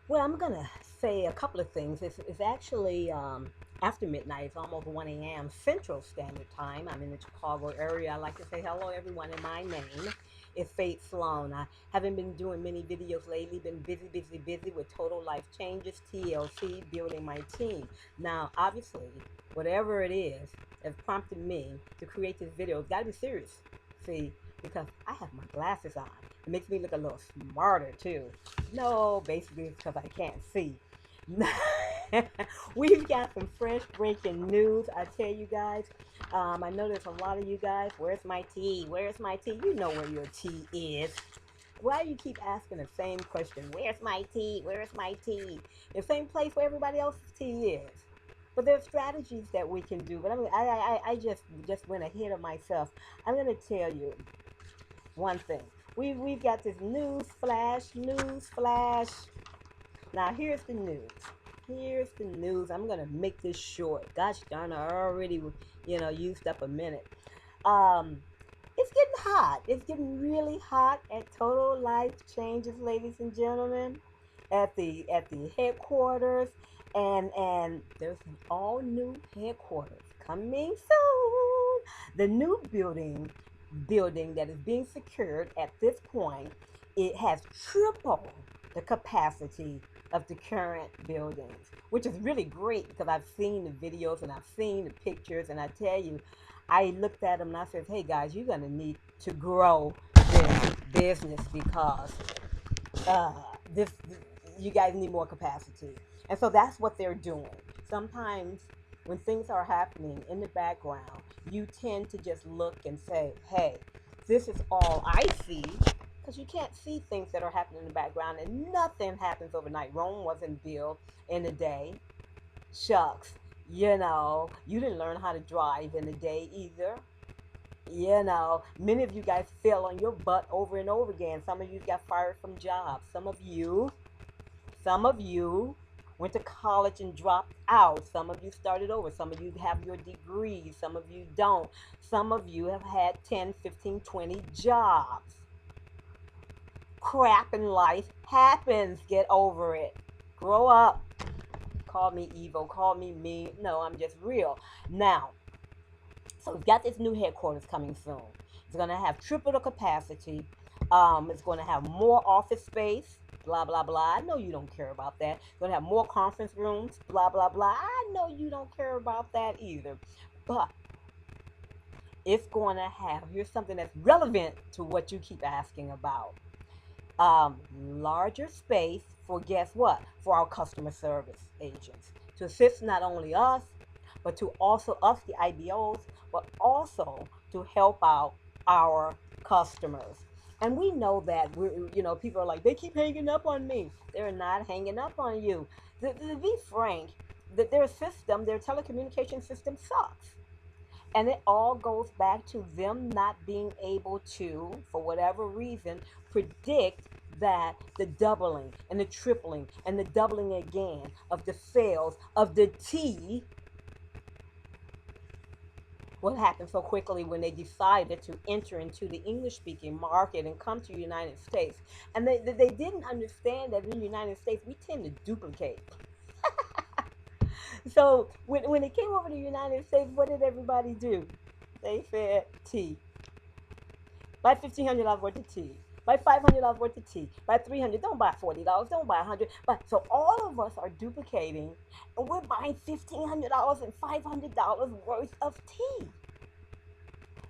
Well, I'm gonna say a couple of things. It's actually after midnight. It's almost 1 a.m. Central Standard Time. I'm in the Chicago area. I like to say hello, everyone, and my name is Faith Sloan. I haven't been doing many videos lately. Been busy, busy, busy with Total Life Changes, TLC, building my team. Now, obviously, whatever it is that prompted me to create this video, it's got to be serious. See, because I have my glasses on. It makes me look a little smarter too. No, basically it's because I can't see. We've got some fresh breaking news. I tell you guys, I know there's a lot of you guys. Where's my tea? Where's my tea? You know where your tea is. Why do you keep asking the same question? Where's my tea? Where's my tea? The same place where everybody else's tea is. But there's strategies that we can do. But I mean, I just went ahead of myself. I'm gonna tell you one thing. We've got this news flash. Now here's the news. Here's the news. I'm gonna make this short. Gosh darn, I already used up a minute. Um, it's getting hot. It's getting really hot at Total Life Changes, ladies and gentlemen, at the headquarters, and there's an all new headquarters coming soon. The new building that is being secured at this point, it has triple the capacity of the current buildings, which is really great because I've seen the videos and I've seen the pictures, and I tell you, I looked at them and I said, "Hey guys, you're gonna need to grow this business because uh, this you guys need more capacity." And so that's what they're doing. Sometimes when things are happening in the background, you tend to just look and say, "Hey, this is all I see." Because you can't see things that are happening in the background, and nothing happens overnight. Rome wasn't built in a day. Shucks, you didn't learn how to drive in a day either. Many of you guys fell on your butt over and over again. Some of you got fired from jobs. Some of you went to college and dropped out. Some of you started over. Some of you have your degrees. Some of you don't. Some of you have had 10, 15, 20 jobs. Crap in life happens. Get over it. Grow up. Call me evil. Call me mean. No, I'm just real. Now, so we've got this new headquarters coming soon. It's going to have triple the capacity. It's going to have more office space. Blah blah blah. I know you don't care about that. It's going to have more conference rooms. Blah blah blah. I know you don't care about that either. But it's going to have, here's something that's relevant to what you keep asking about. Larger space for, guess what? For our customer service agents to assist not only us, but to also us, the IBOs, but also to help out our customers. And we know that people are like, they keep hanging up on me. They're not hanging up on you. To be frank, that their system, their telecommunication system sucks. And it all goes back to them not being able to, for whatever reason, predict that the doubling and the tripling and the doubling again of the sales of the tea will happen so quickly when they decided to enter into the English speaking market and come to the United States. And they didn't understand that in the United States we tend to duplicate. So when it came over to the United States, what did everybody do? They said tea. Buy $1,500 worth of tea. Buy $500 worth of tea. Buy 300. Don't buy $40. Don't buy 100. But so all of us are duplicating, and we're buying $1,500 and $500 worth of tea.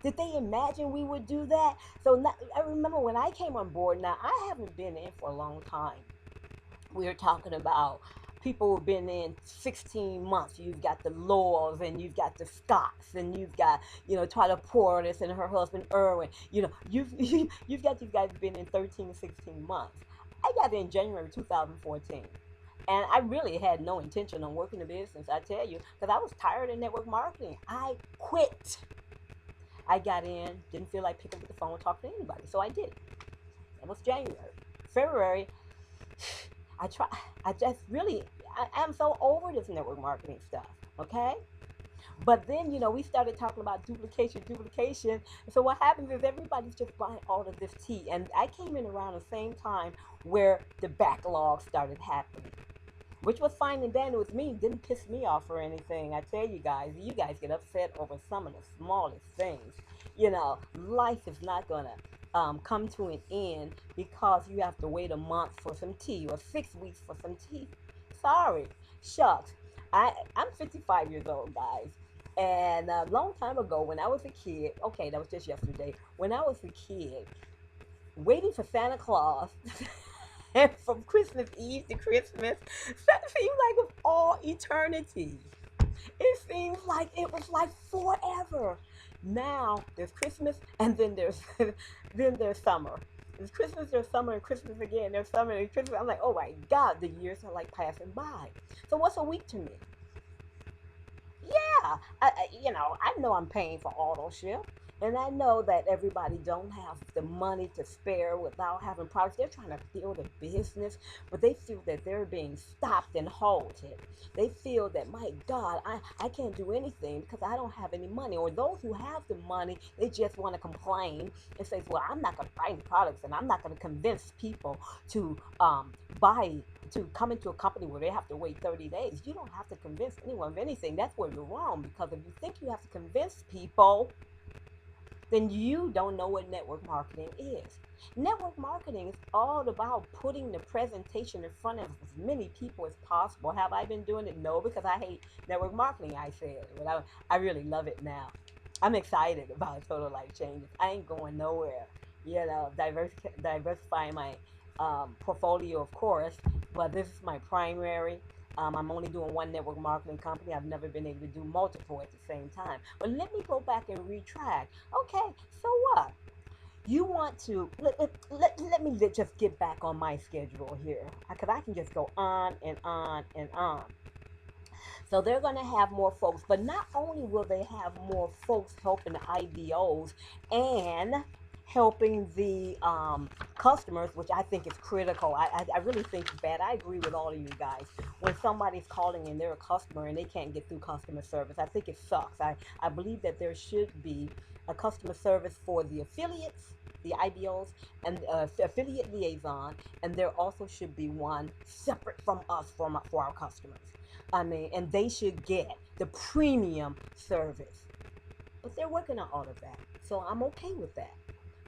Did they imagine we would do that? So now, I remember when I came on board. Now I haven't been in for a long time. We are talking about people who've been in 16 months. You've got the Laws, and you've got the Scotts, and you've got, Twyla Portis and her husband Irwin. You've got these guys who've been in 13, 16 months. I got in January 2014. And I really had no intention on working the business, I tell you, because I was tired of network marketing. I quit. I got in, didn't feel like picking up the phone and talking to anybody, so I did. That was January. February, I try. I just really, I am so over this network marketing stuff. Okay, But then, we started talking about duplication. So what happens is everybody's just buying all of this tea. And I came in around the same time where the backlog started happening, which was fine and then. It was me. It didn't piss me off or anything. I tell you guys get upset over some of the smallest things. Life is not going to come to an end because you have to wait a month for some tea or 6 weeks for some tea. Sorry. Shucks. I'm 55 years old, guys. And a long time ago, when I was a kid, okay, that was just yesterday, when I was a kid, waiting for Santa Claus and from Christmas Eve to Christmas, that seemed like of all eternity. It seems like it was like forever. Now there's Christmas and then there's then there's summer. There's Christmas, there's summer, and Christmas again. There's summer and Christmas. I'm like, oh my God, the years are like passing by. So what's a week to me? Yeah, I know I'm paying for Autoship, and I know that everybody don't have the money to spare without having products. They're trying to build a business, but they feel that they're being stopped and halted. They feel that, my God, I can't do anything because I don't have any money. Or those who have the money, they just want to complain and say, well, I'm not going to buy any products, and I'm not going to convince people to buy to come into a company where they have to wait 30 days. You don't have to convince anyone of anything. That's where you're wrong, because if you think you have to convince people, then you don't know what network marketing is. Network marketing is all about putting the presentation in front of as many people as possible. Have I been doing it? No, because I hate network marketing, I said. But I really love it now. I'm excited about total life changes. I ain't going nowhere. Diversifying my portfolio, of course, but this is my primary. I'm only doing one network marketing company. I've never been able to do multiple at the same time. But let me go back and retract. Okay, so what? You want to let me just get back on my schedule here, because I can just go on and on and on. So they're going to have more folks, but not only will they have more folks helping the IBOs and helping the customers, which I think is critical. I really think it's bad. I agree with all of you guys. When somebody's calling and they're a customer and they can't get through customer service, I think it sucks. I believe that there should be a customer service for the affiliates, the IBOs, and affiliate liaison, and there also should be one separate from us for our customers. I mean, and they should get the premium service. But they're working on all of that. So I'm okay with that.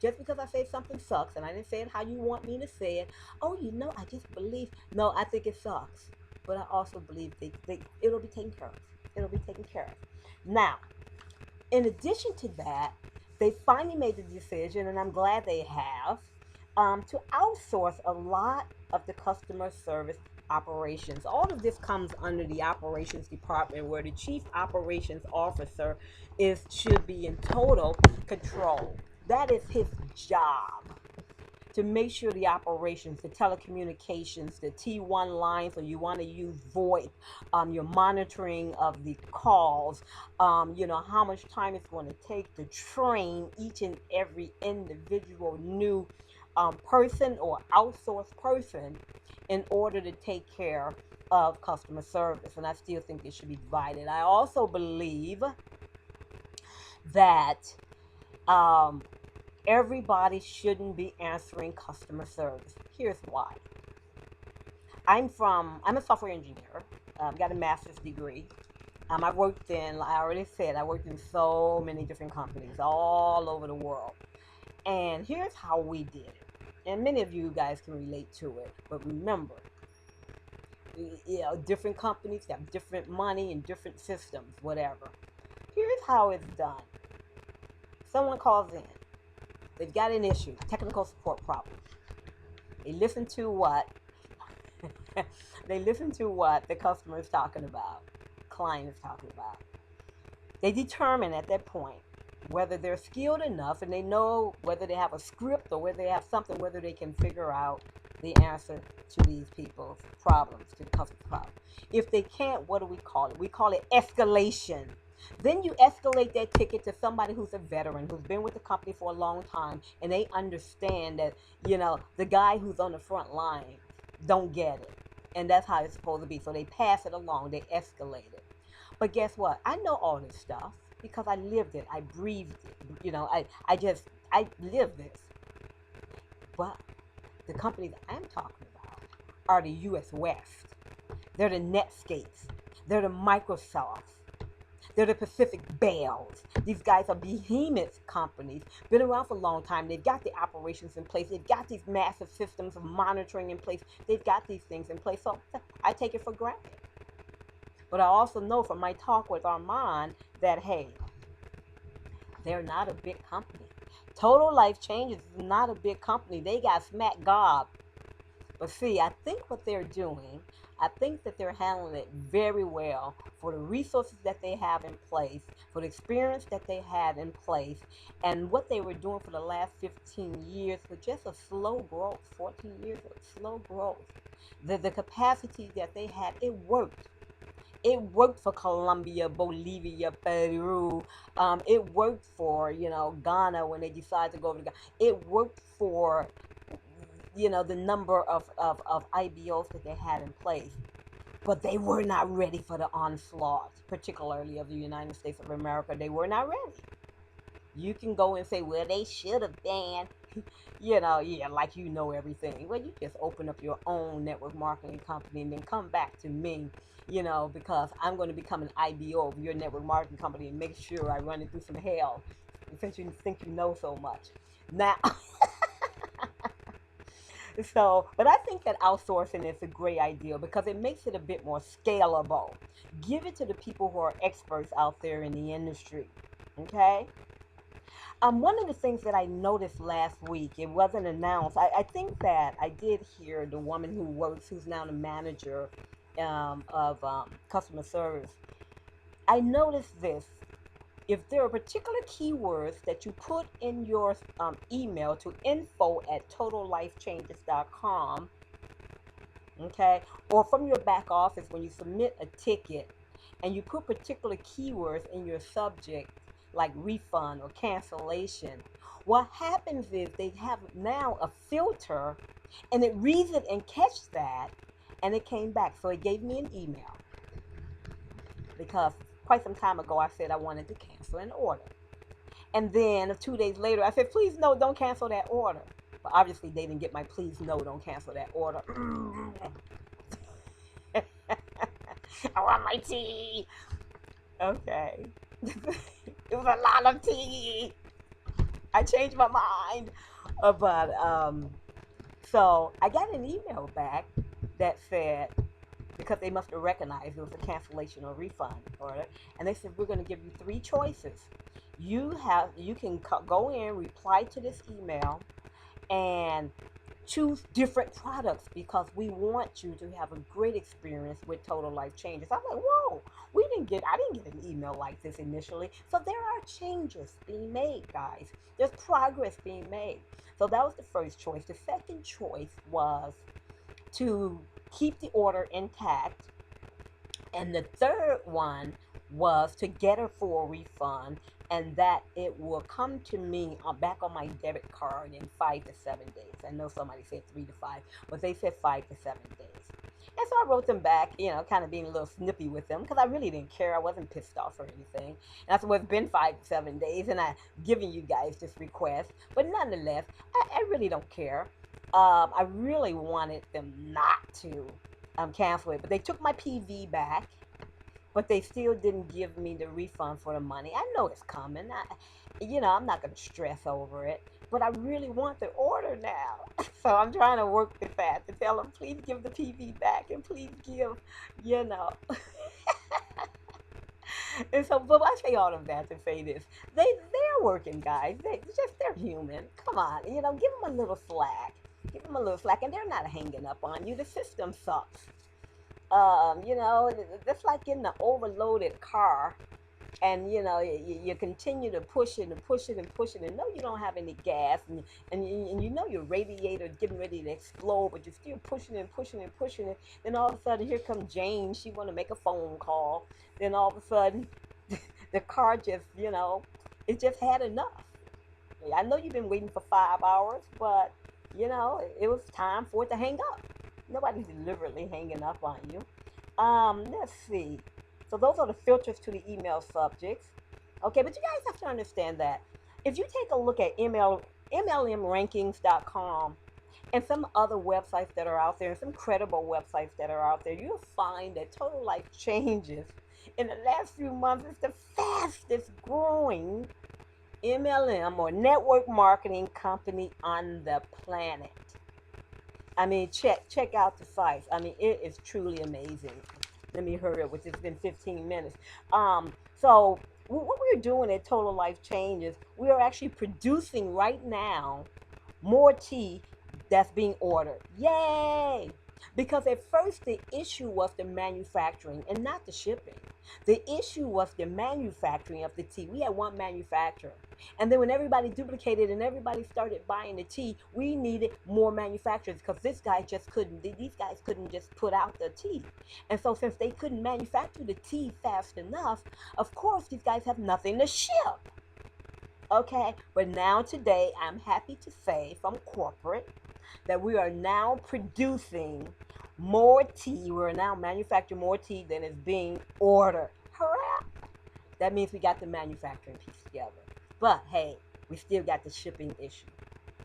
Just because I say something sucks and I didn't say it how you want me to say it, oh, I just believe. No, I think it sucks. But I also believe it'll be taken care of. It'll be taken care of. Now, in addition to that, they finally made the decision, and I'm glad they have, to outsource a lot of the customer service operations. All of this comes under the operations department, where the chief operations officer should be in total control. That is his job, to make sure the operations, the telecommunications, the T1 lines, or you want to use VoIP, your monitoring of the calls, how much time it's going to take to train each and every individual new person or outsourced person in order to take care of customer service. And I still think it should be divided. I also believe that um, everybody shouldn't be answering customer service. Here's why. I'm a software engineer. Got a master's degree. I already said, I worked in so many different companies all over the world. And here's how we did it. And many of you guys can relate to it. But remember, different companies have different money and different systems, whatever. Here's how it's done. Someone calls in. They've got an issue, technical support problem. They listen to what they listen to what the customer is talking about, client is talking about. They determine at that point whether they're skilled enough, and they know whether they have a script or whether they have something, whether they can figure out the answer to these people's problems, to the customer's problem. If they can't, what do we call it? We call it escalation. Then you escalate that ticket to somebody who's a veteran, who's been with the company for a long time, and they understand that, the guy who's on the front line don't get it. And that's how it's supposed to be. So they pass it along, they escalate it. But guess what? I know all this stuff because I lived it. I breathed it. I lived this. But the companies I'm talking about are the US West. They're the Netscapes. They're the Microsofts. They're the Pacific Bells. These guys are behemoth companies, been around for a long time. They've got the operations in place. They've got these massive systems of monitoring in place. They've got these things in place. So I take it for granted. But I also know from my talk with Armand that, hey, they're not a big company. Total Life Changes is not a big company. They got smack gob. But see, I think what they're doing, I think that they're handling it very well for the resources that they have in place, for the experience that they had in place, and what they were doing for the last 15 years was just a slow growth, 14 years of slow growth. The capacity that they had, it worked. It worked for Colombia, Bolivia, Peru. It worked for, Ghana when they decided to go over to Ghana. It worked for, the number of IBOs that they had in place. But they were not ready for the onslaught, particularly of the United States of America. They were not ready. You can go and say, well, they should have been, yeah, like everything. Well, you just open up your own network marketing company and then come back to me, because I'm going to become an IBO of your network marketing company and make sure I run it through some hell since you think you know so much. Now, so, but I think that outsourcing is a great idea because it makes it a bit more scalable. Give it to the people who are experts out there in the industry. Okay? One of the things that I noticed last week, it wasn't announced. I think that I did hear the woman who's now the manager of customer service. I noticed this. If there are particular keywords that you put in your email to info@totallifechanges.com, okay, or from your back office when you submit a ticket and you put particular keywords in your subject, like refund or cancellation, what happens is they have now a filter and it reads it and catches that, and it came back. So it gave me an email because quite some time ago I said I wanted to cancel an order. And then 2 days later I said, please no, don't cancel that order. But obviously they didn't get my please no, don't cancel that order. I want my tea. Okay. It was a lot of tea. I changed my mind. But so I got an email back that said, because they must have recognized it was a cancellation or refund order, and they said, we're going to give you three choices. You can go in, reply to this email, and choose different products because we want you to have a great experience with Total Life Changes. I'm like, whoa, I didn't get an email like this initially. So there are changes being made, guys. There's progress being made. So that was the first choice. The second choice was to keep the order intact. And the third one was to get a full refund and that it will come to me back on my debit card in 5 to 7 days. I know somebody said 3 to 5, but they said 5 to 7 days. And so I wrote them back, kind of being a little snippy with them because I really didn't care. I wasn't pissed off or anything. And I said, well, it's been 5 to 7 days and I've given you guys this request. But nonetheless, I really don't care. I really wanted them not to cancel it. But they took my PV back. But they still didn't give me the refund for the money. I know it's coming. I'm not going to stress over it. But I really want the order now. So I'm trying to work with that to tell them, please give the PV back and please give, you know. And so, but I say all of that to say this: they're working, guys. They're human. Come on, give them a little slack. Give them a little slack, and they're not hanging up on you. The system sucks. That's like in the overloaded car, and you continue to push it and push it and push it, and no, you don't have any gas, and your radiator getting ready to explode, but you're still pushing and pushing and pushing it. Then all of a sudden, here comes Jane. She want to make a phone call. Then all of a sudden, the car just, it just had enough. I know you've been waiting for 5 hours, but it was time for it to hang up. Nobody's deliberately hanging up on you. Let's see. So those are the filters to the email subjects. Okay, but you guys have to understand that if you take a look at MLMrankings.com and some other websites that are out there, and some credible websites that are out there, you'll find that Total Life Changes in the last few months is the fastest growing MLM or network marketing company on the planet. I mean, check out the sites. I mean, it is truly amazing. Let me hurry up, which it's been 15 minutes. So what we're doing at Total Life Changes, we are actually producing right now more tea that's being ordered. Yay! Because at first the issue was the manufacturing and not the shipping. The issue was the manufacturing of the tea. We had one manufacturer. And then when everybody duplicated and everybody started buying the tea, we needed more manufacturers because these guys couldn't just put out the tea. And so since they couldn't manufacture the tea fast enough, of course these guys have nothing to ship. Okay, but now today I'm happy to say from corporate that we are now producing more tea. We're now manufacturing more tea than is being ordered. Hurrah! That means we got the manufacturing piece together. But hey, we still got the shipping issue.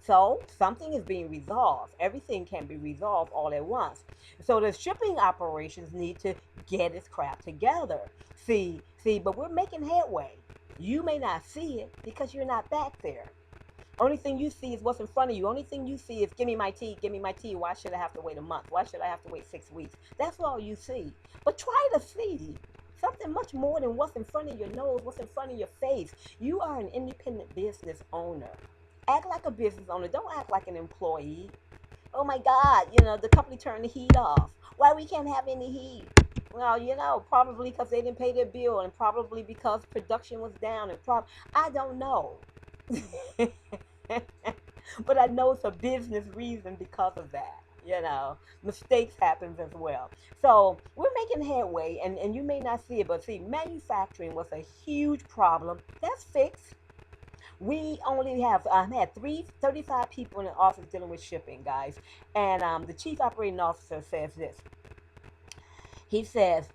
So something is being resolved. Everything can be resolved all at once. So the shipping operations need to get its crap together. But we're making headway. You may not see it because you're not back there. Only thing you see is what's in front of you. Only thing you see is give me my tea, give me my tea. Why should I have to wait a month? Why should I have to wait 6 weeks? That's all you see. But try to see something much more than what's in front of your nose, what's in front of your face. You are an independent business owner. Act like a business owner. Don't act like an employee. Oh my God, the company turned the heat off. Why we can't have any heat? Well, probably because they didn't pay their bill, and probably because production was down, and I don't know. But I know it's a business reason because of that. Mistakes happens as well. So we're making headway, and you may not see it, but see, manufacturing was a huge problem. That's fixed. We only have had 35 people in the office dealing with shipping, guys. And the chief operating officer says this. He says,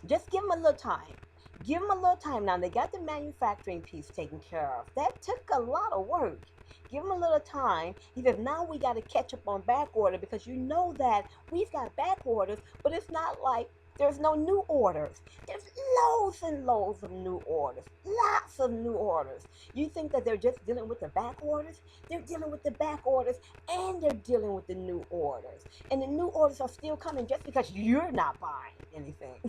just give them a little time. Give them a little time now. They got the manufacturing piece taken care of. That took a lot of work. Give them a little time. He says, now we got to catch up on back order because you know that we've got back orders, but it's not like there's no new orders. There's loads and loads of new orders. Lots of new orders. You think that they're just dealing with the back orders? They're dealing with the back orders and they're dealing with the new orders. And the new orders are still coming just because you're not buying anything.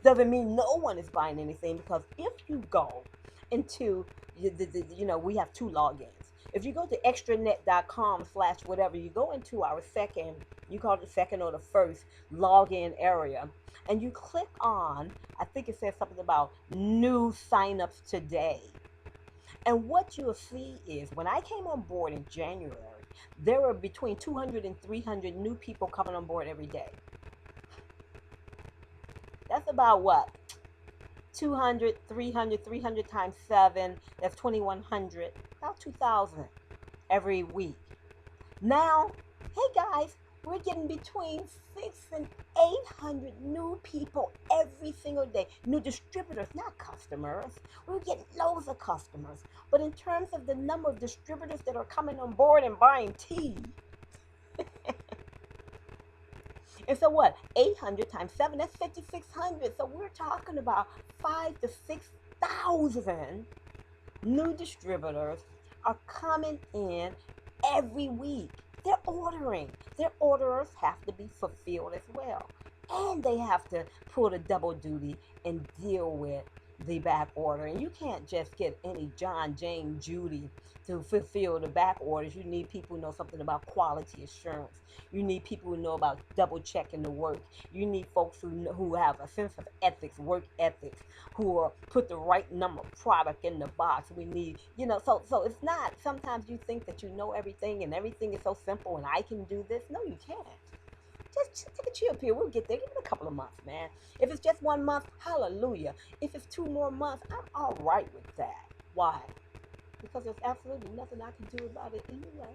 Doesn't mean no one is buying anything, because if you go into, we have two logins. If you go to extranet.com/whatever, you go into our second, you call it the second or the first login area, and you click on, I think it says something about new signups today. And what you'll see is when I came on board in January, there were between 200 and 300 new people coming on board every day. That's about what? 200, 300 times 7, that's 2,100, about 2,000 every week. Now, hey guys, we're getting between 600 and 800 new people every single day. New distributors, not customers. We're getting loads of customers. But in terms of the number of distributors that are coming on board and buying tea, and so what? 800 times 7, that's 5,600. So we're talking about 5,000 to 6,000 new distributors are coming in every week. They're ordering. Their orders have to be fulfilled as well. And they have to pull the double duty and deal with the back order. And you can't just get any John, Jane, Judy to fulfill the back orders. You need people who know something about quality assurance. You need people who know about double checking the work. You need folks who have a sense of ethics, work ethics, who are put the right number of product in the box. We need, so it's not, sometimes you think that you know everything and everything is so simple and I can do this. No, you can't. Just take a chill pill. We'll get there. Give it a couple of months, man. If it's just 1 month, hallelujah. If it's 2 more months, I'm all right with that. Why? Because there's absolutely nothing I can do about it anyway.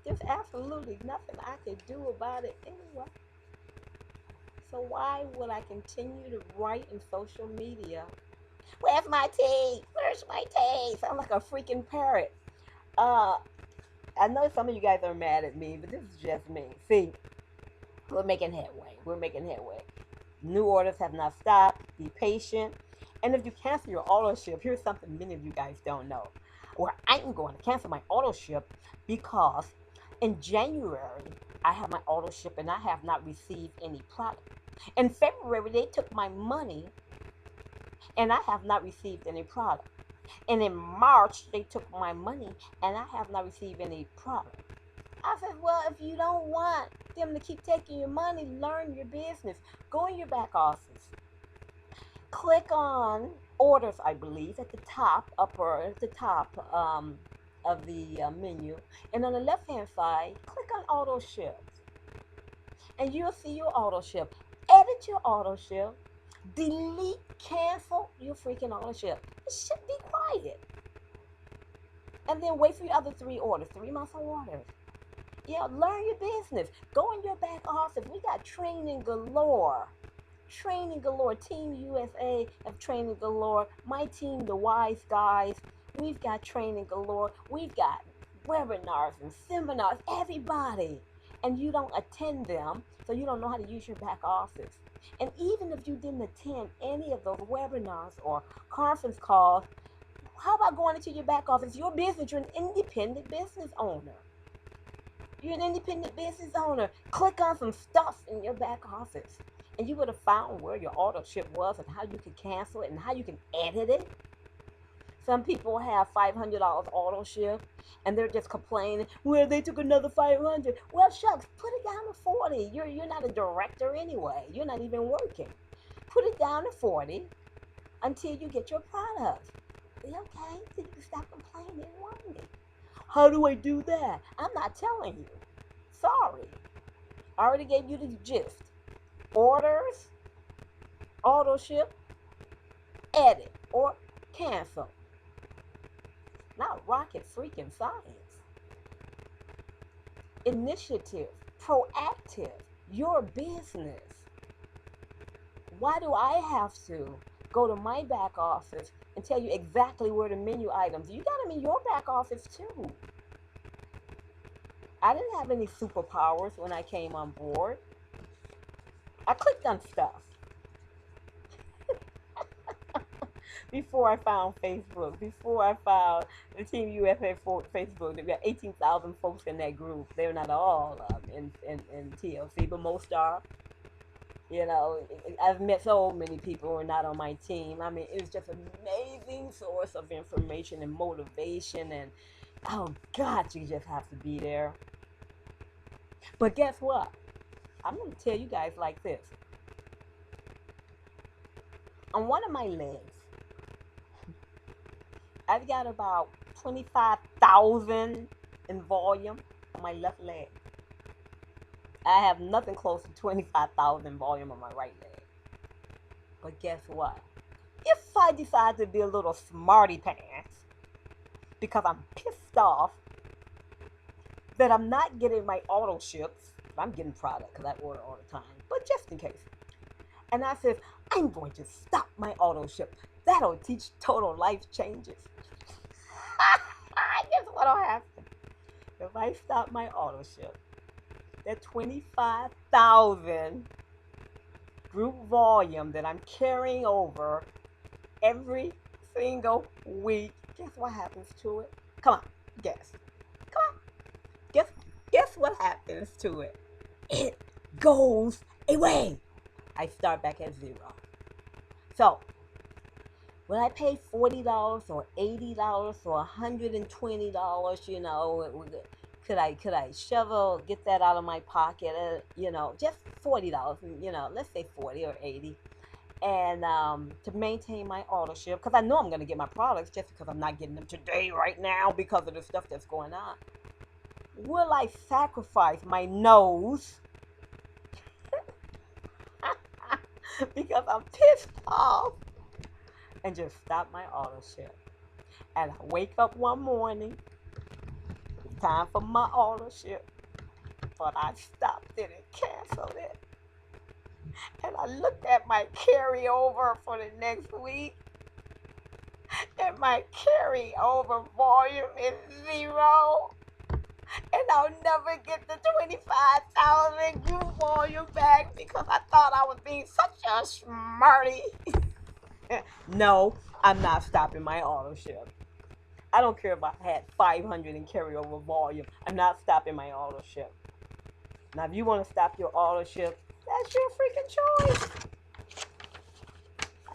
There's absolutely nothing I can do about it anyway. So why would I continue to write in social media? Where's my tea? Where's my tea? Sound like a freaking parrot. Uh, I know some of you guys are mad at me, but this is just me. See, we're making headway. We're making headway. New orders have not stopped. Be patient. And if you cancel your auto ship, here's something many of you guys don't know. Or I'm going to cancel my auto ship because in January I have my auto ship and I have not received any product. In February they took my money and I have not received any product. And in March they took my money and I have not received any product. I said, well, if you don't want them to keep taking your money, learn your business. Go in your back office. Click on orders, I believe, at the top, at the top of the menu. And on the left-hand side, click on auto ship. And you'll see your auto ship. Edit your auto ship. Delete, cancel your freaking auto ship. It should be quiet. And then wait for your other 3 orders, 3 months of orders. Yeah, learn your business. Go in your back office. We got training galore. Training galore. Team USA have training galore. My team, the Wise Guys, we've got training galore. We've got webinars and seminars. Everybody. And you don't attend them, so you don't know how to use your back office. And even if you didn't attend any of those webinars or conference calls, how about going into your back office? Your business, you're an independent business owner. You're an independent business owner. Click on some stuff in your back office. And you would have found where your auto ship was and how you could cancel it and how you can edit it. Some people have $500 auto ship and they're just complaining, well, they took another $500. Well, shucks, put it down to 40. You're not a director anyway. You're not even working. Put it down to 40 until you get your product. Okay? So you can stop complaining and whining. How do I do that? I'm not telling you. Sorry. I already gave you the gist. Orders, auto ship, edit, or cancel. Not rocket freaking science. Initiative, proactive, your business. Why do I have to go to my back office and tell you exactly where the menu items? You got them in your back office too. I didn't have any superpowers when I came on board. I clicked on stuff. Before I found Facebook, before I found the Team USA Facebook, there got 18,000 folks in that group. They're not all in TLC, but most are. You know, I've met so many people who are not on my team. I mean, it was just an amazing source of information and motivation. And, oh, God, you just have to be there. But guess what? I'm going to tell you guys like this. On one of my legs, I've got about 25,000 in volume on my left leg. I have nothing close to 25,000 volume on my right leg. But guess what? If I decide to be a little smarty pants because I'm pissed off that I'm not getting my auto ships, I'm getting product because I order all the time, but just in case. And I said, I'm going to stop my auto ship. That'll teach total life changes. Guess what'll happen? If I stop my auto ship, that 25,000 group volume that I'm carrying over every single week, guess what happens to it? Come on, guess. Come on. Guess what happens to it? It goes away. I start back at 0. So, will I pay $40 or $80 or $120? You know, could I get that out of my pocket? You know, just $40. You know, let's say 40 or 80, and to maintain my auto ship, because I know I'm going to get my products just because I'm not getting them today, right now, because of the stuff that's going on. Will I sacrifice my nose because I'm pissed off and just stop my auto ship? And I wake up one morning, it's time for my auto ship, but I stopped it and canceled it. And I looked at my carryover for the next week, and my carryover volume is 0. And I'll never get the 25,000 group volume back because I thought I was being such a smarty. No, I'm not stopping my auto ship. I don't care if I had 500 in carryover volume. I'm not stopping my auto ship. Now, if you want to stop your auto ship, that's your freaking choice.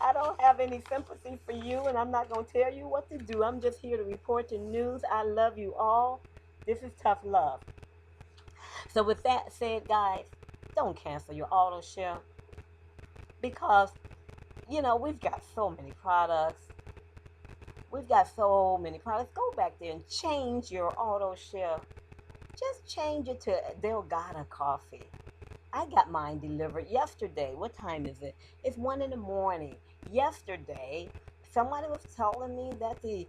I don't have any sympathy for you, and I'm not going to tell you what to do. I'm just here to report the news. I love you all. This is tough love. So, with that said, guys, don't cancel your auto ship because, we've got so many products. We've got so many products. Go back there and change your auto ship. Just change it to Delgada coffee. I got mine delivered yesterday. What time is it? It's 1 in the morning. Yesterday, somebody was telling me that the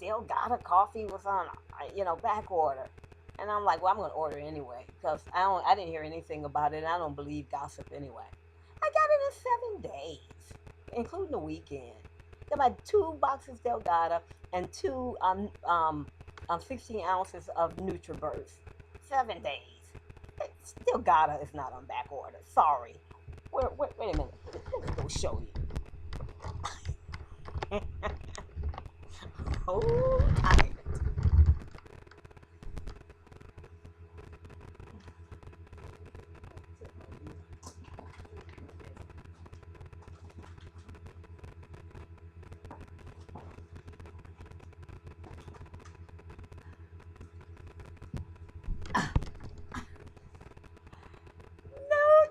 Delgada coffee was on, back order. And I'm like, well, I'm gonna order it anyway because I didn't hear anything about it. And I don't believe gossip anyway. I got it in 7 days, including the weekend. Got my 2 boxes Delgada and 16 ounces of NutriBurst. 7 days. Delgada is not on back order. Sorry. Wait a minute. Let me go show you. Hold tight.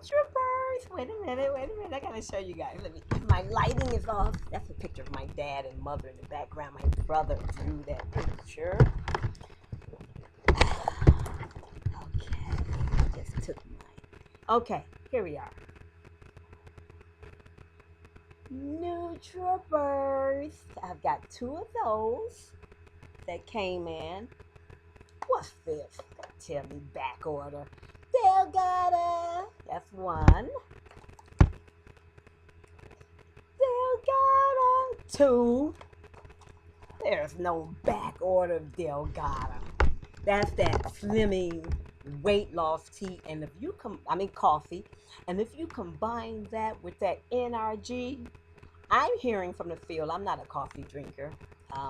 Troopers. Wait a minute. I gotta show you guys. My lighting is off. That's a picture of my dad and mother in the background. My brother drew that picture. Okay, I just took mine. Okay, here we are. Troopers. I've got 2 of those that came in. What's this? Tell me back order. Delgada. That's 1. Delgada. 2. There's no back order of Delgada. That's that slimming weight loss tea. And if you coffee. And if you combine that with that NRG, I'm hearing from the field. I'm not a coffee drinker.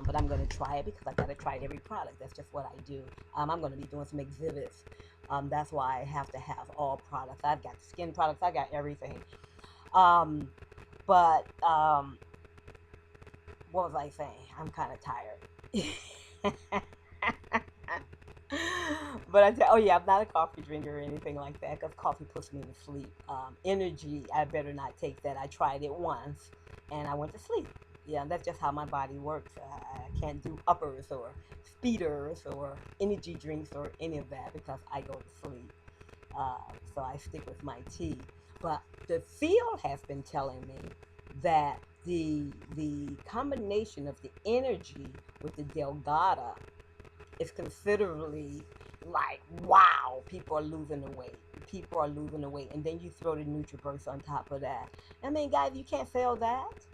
But I'm going to try it because I got to try every product. That's just what I do. I'm going to be doing some exhibits. That's why I have to have all products. I've got skin products. I got everything. But what was I saying? I'm kind of tired. But I'm not a coffee drinker or anything like that because coffee puts me to sleep. Energy, I better not take that. I tried it once and I went to sleep. Yeah, that's just how my body works. I can't do uppers or speeders or energy drinks or any of that because I go to sleep. So I stick with my tea. But the field has been telling me that the combination of the energy with the Delgada is considerably like, wow, people are losing the weight. And then you throw the NutriBurst on top of that. I mean, guys, you can't sell that.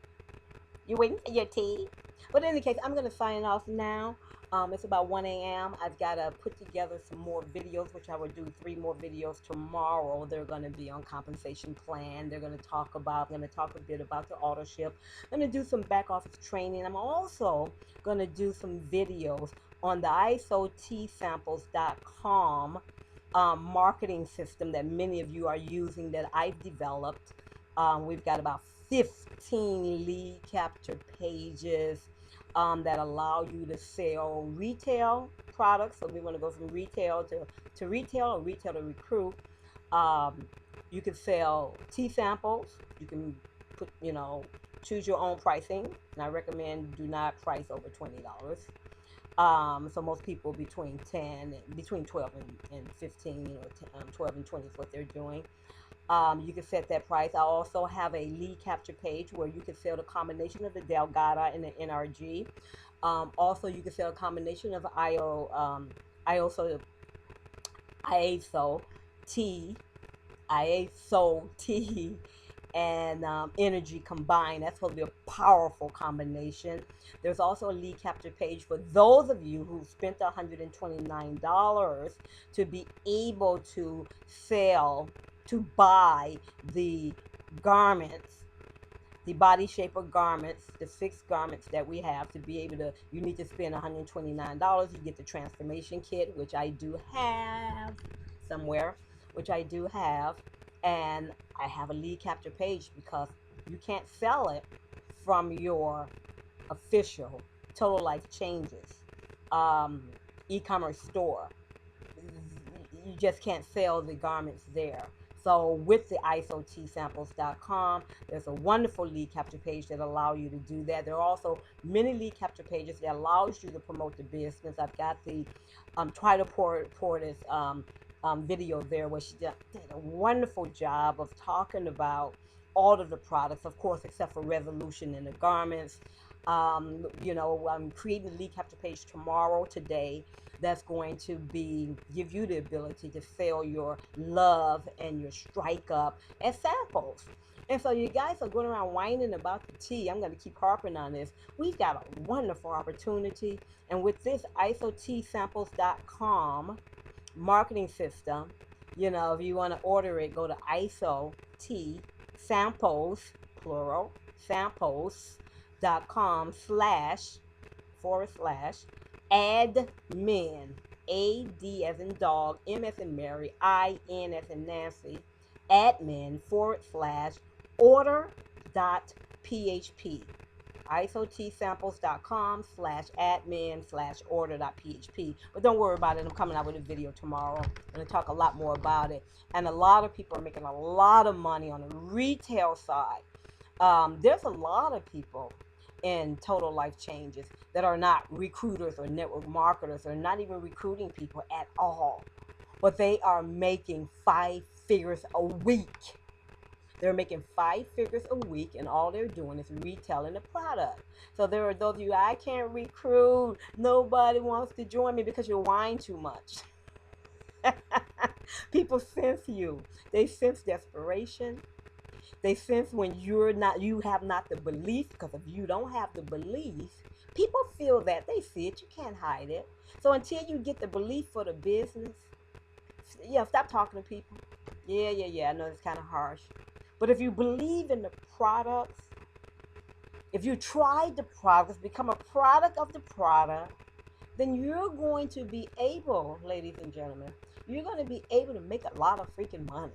You're waiting for your tea. But in any case, I'm going to sign off now. It's about 1 a.m. I've got to put together some more videos, which I will do 3 more videos tomorrow. They're going to be on compensation plan. I'm going to talk a bit about the Autoship. I'm going to do some back office training. I'm also going to do some videos on the IASO tsamples.com marketing system that many of you are using that I've developed. We've got about 15 lead capture pages that allow you to sell retail products. So we want to go from retail to retail or retail to recruit. You can sell tea samples. You can put, choose your own pricing. And I recommend do not price over $20. So most people between 12 and 15, 12 and 20 is what they're doing. You can set that price. I also have a lead capture page where you can sell the combination of the Delgada and the NRG. Also, you can sell a combination of IASO tea, IASO tea and energy combined. That's supposed to be a powerful combination. There's also a lead capture page for those of you who spent $129 to be able to sell, to buy the garments, the body shaper garments, the 6 garments that we have. To be able to, you need to spend $129. You get the transformation kit, which I do have somewhere, which I do have, and I have a lead capture page because you can't sell it from your official Total Life Changes e-commerce store. You just can't sell the garments there. So with the ISOTsamples.com, there's a wonderful lead capture page that allows you to do that. There are also many lead capture pages that allows you to promote the business. I've got the Try to Portis video there where she did a wonderful job of talking about all of the products, of course, except for resolution in the garments. I'm creating a lead capture page today that's going to be give you the ability to sell your love and your strike up as samples. And so you guys are going around whining about the tea. I'm going to keep harping on this. We've got a wonderful opportunity. And with this ISOTsamples.com marketing system, if you want to order it, go to ISO Samples, plural, samples.com /admin, AD as in dog, M as in Mary, IN as in Nancy, admin /order.php. ISOTsamples.com /admin/order.php. But don't worry about it. I'm coming out with a video tomorrow. I'm going to talk a lot more about it. And a lot of people are making a lot of money on the retail side. There's a lot of people in Total Life Changes that are not recruiters or network marketers, or not even recruiting people at all. But they are making 5 figures a week. They're making 5 figures a week, and all they're doing is retailing the product. So there are those of you, I can't recruit, nobody wants to join me, because you whine too much. People sense you. They sense desperation. They sense when you have not the belief, because if you don't have the belief, people feel that. They see it. You can't hide it. So until you get the belief for the business, stop talking to people. Yeah. I know it's kind of harsh. But if you believe in the products, if you tried the products, become a product of the product, then you're going to be able, ladies and gentlemen, you're going to be able to make a lot of freaking money.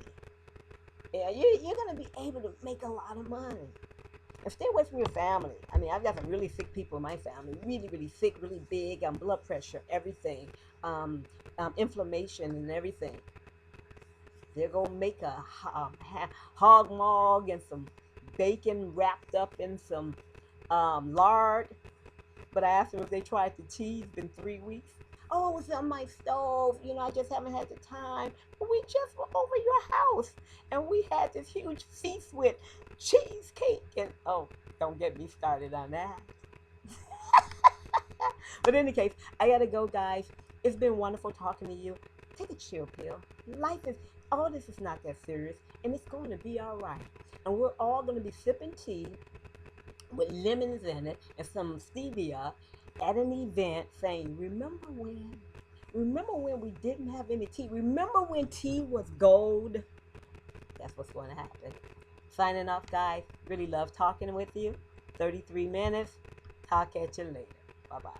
Yeah, you're going to be able to make a lot of money. And stay away from your family. I mean, I've got some really sick people in my family. Really, really sick, really big, blood pressure, everything. Inflammation and everything. They're going to make a hog mog and some bacon wrapped up in some lard. But I asked them if they tried the tea. It's been 3 weeks. Oh, it's on my stove. I just haven't had the time. But we just were over your house, and we had this huge feast with cheesecake. And, oh, don't get me started on that. But in any case, I got to go, guys. It's been wonderful talking to you. Take a chill pill. All this is not that serious, and it's going to be all right. And we're all going to be sipping tea with lemons in it and some stevia at an event, saying, remember when we didn't have any tea? Remember when tea was gold? That's what's going to happen. Signing off, guys. Really love talking with you. 33 minutes. Talk at you later. Bye-bye.